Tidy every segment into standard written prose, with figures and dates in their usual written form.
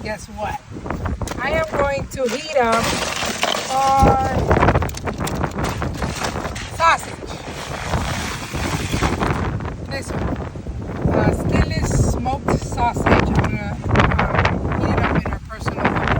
guess what? I am going to heat up our sausage. This one. Skinless smoked sausage. I'm gonna heat it up in our personal oven.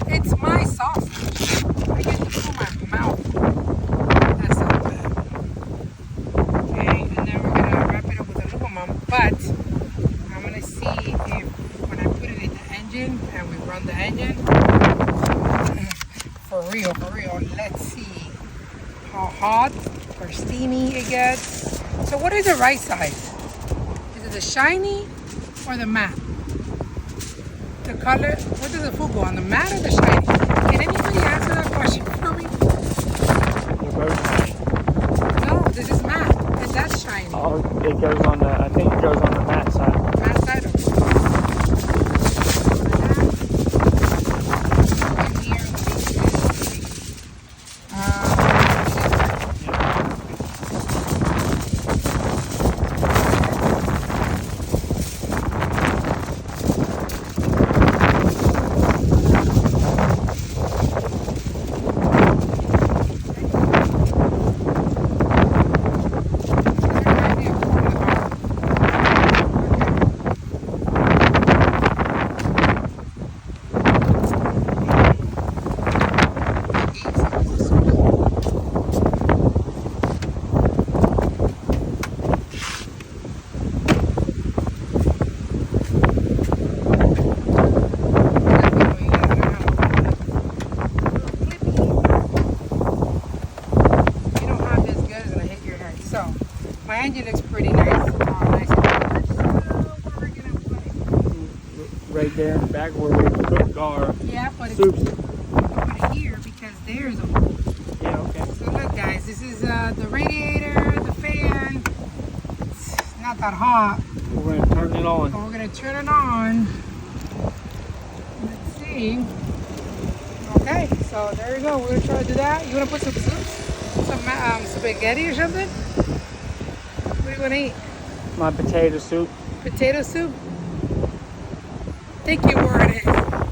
It's my sausage. I get to put my mouth. That's not bad. Okay, and then we're gonna wrap it up with aluminum. But I'm gonna see if when I put it in the engine and we run the engine, for real, let's see how hot or steamy it gets. So what is the right size? Is it the shiny or the matte? The color, what does the food go on, the matte or the shiny? Can anybody answer that question for me? No, this is matte, and that's shiny. Oh, it goes on the, I think it goes on the matte side. Matte side of it. My engine looks pretty nice. Nice and color. So, where are we gonna put it? Right there in the back where we cook our Yeah, but soups. I'll put it here because there's a hole. Yeah, okay. So look, guys, this is the radiator, the fan. It's not that hot. We're going to turn it on. But we're gonna turn it on. Let's see. Okay, so there you go. We're gonna try to do that. You wanna put some soups? Some spaghetti or something? What do you wanna eat? My potato soup. Potato soup? Think you were it is.